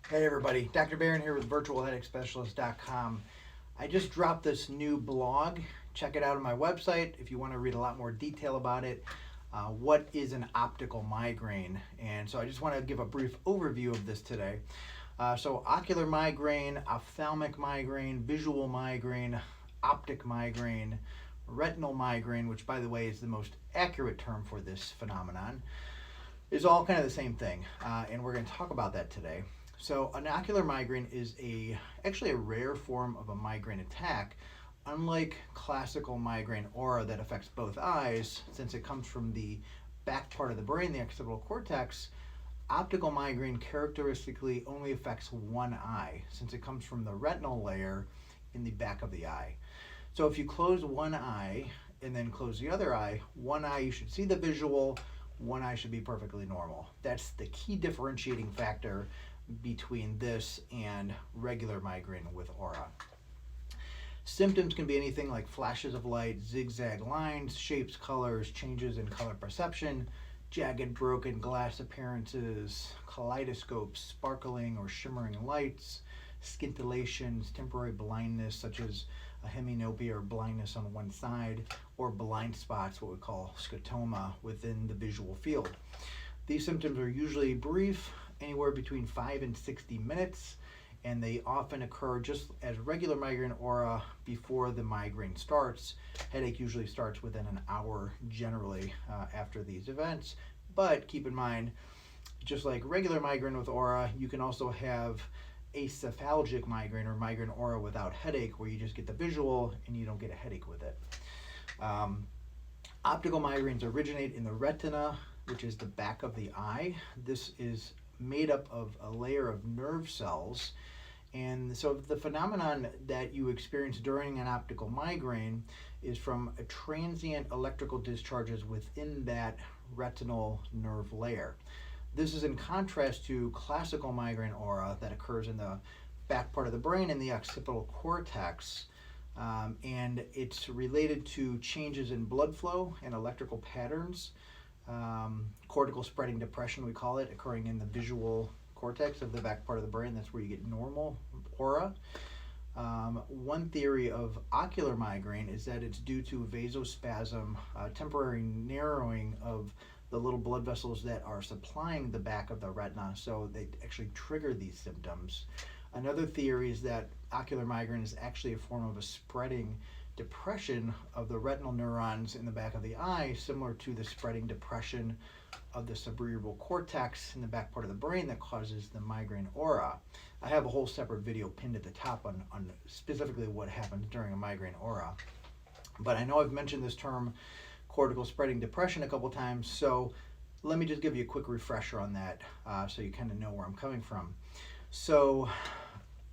Hey everybody, Dr. Barron here with virtualheadacheспecialist.com. I just dropped this new blog. Check it out on my website if you want to read a lot more detail about it. What is an optical migraine? And so I just want to give a brief overview of this today. So ocular migraine, ophthalmic migraine, visual migraine, optic migraine, retinal migraine, which by the way is the most accurate term for this phenomenon, is all kind of the same thing. And we're going to talk about that today. So an ocular migraine is actually a rare form of a migraine attack. Unlike classical migraine aura that affects both eyes, since it comes from the back part of the brain, the occipital cortex, optical migraine characteristically only affects one eye, since it comes from the retinal layer in the back of the eye. So if you close one eye and then close the other eye, one eye you should see the visual, one eye should be perfectly normal. That's the key differentiating factor between this and regular migraine with aura. Symptoms can be anything like flashes of light, zigzag lines, shapes, colors, changes in color perception, jagged broken glass appearances, kaleidoscopes, sparkling or shimmering lights, scintillations, temporary blindness such as a hemianopia or blindness on one side, or blind spots, what we call scotoma, within the visual field. These symptoms are usually brief, anywhere between 5 and 60 minutes, and they often occur just as regular migraine aura before the migraine starts. Headache usually starts within an hour generally after these events, but keep in mind, just like regular migraine with aura, you can also have acephalgic migraine or migraine aura without headache, where you just get the visual and you don't get a headache with it. Optical migraines originate in the retina, which is the back of the eye. This is made up of a layer of nerve cells. And so the phenomenon that you experience during an optical migraine is from a transient electrical discharges within that retinal nerve layer. This is in contrast to classical migraine aura that occurs in the back part of the brain in the occipital cortex. And it's related to changes in blood flow and electrical patterns. Cortical spreading depression, we call it, occurring in the visual cortex of the back part of the brain. That's where you get normal aura. One theory of ocular migraine is that it's due to vasospasm, temporary narrowing of the little blood vessels that are supplying the back of the retina, so they actually trigger these symptoms. Another theory is that ocular migraine is actually a form of a spreading depression of the retinal neurons in the back of the eye, similar to the spreading depression of the cerebral cortex in the back part of the brain that causes the migraine aura. I have a whole separate video pinned at the top on specifically what happens during a migraine aura. But I know I've mentioned this term cortical spreading depression a couple times, so let me just give you a quick refresher on that so you kind of know where I'm coming from. So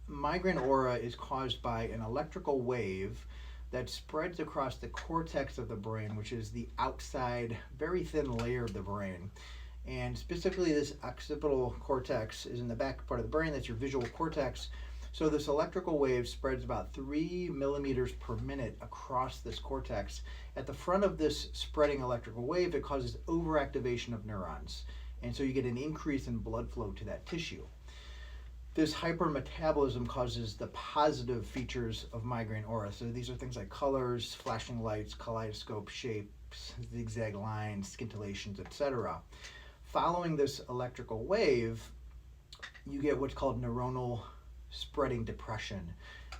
migraine aura is caused by an electrical wave that spreads across the cortex of the brain, which is the outside, very thin layer of the brain. And specifically, this occipital cortex is in the back part of the brain. That's your visual cortex. So this electrical wave spreads about 3 millimeters per minute across this cortex. At the front of this spreading electrical wave, it causes overactivation of neurons. And so you get an increase in blood flow to that tissue. This hypermetabolism causes the positive features of migraine aura. So these are things like colors, flashing lights, kaleidoscope shapes, zigzag lines, scintillations, etc. Following this electrical wave, you get what's called neuronal spreading depression.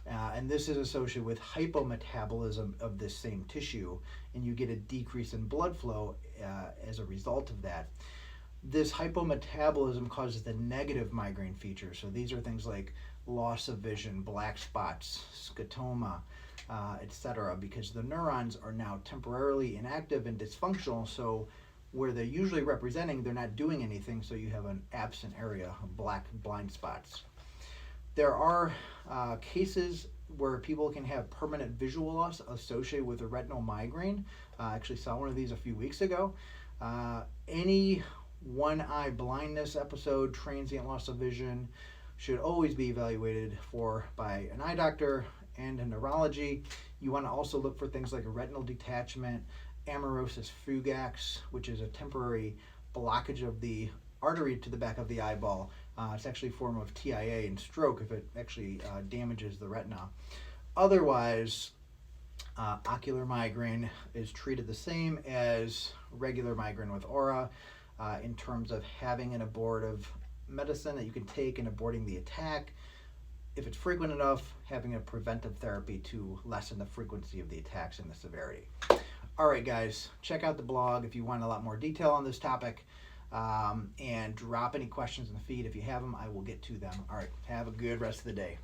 And this is associated with hypometabolism of this same tissue, and you get a decrease in blood flow as a result of that. This hypometabolism causes the negative migraine features. So these are things like loss of vision, black spots, scotoma, etc., because the neurons are now temporarily inactive and dysfunctional. So where they're usually representing, they're not doing anything, so you have an absent area, black blind spots. There are cases where people can have permanent visual loss associated with a retinal migraine. I actually saw one of these a few weeks ago. Any one eye blindness episode, transient loss of vision, should always be evaluated for by an eye doctor and a neurology. You want to also look for things like a retinal detachment, amaurosis fugax, which is a temporary blockage of the artery to the back of the eyeball, It's actually a form of TIA and stroke if it actually damages the retina. Otherwise, ocular migraine is treated the same as regular migraine with aura in terms of having an abortive medicine that you can take and aborting the attack. If it's frequent enough, having a preventive therapy to lessen the frequency of the attacks and the severity. All right, guys, check out the blog if you want a lot more detail on this topic, and drop any questions in the feed. If you have them, I will get to them. All right, have a good rest of the day.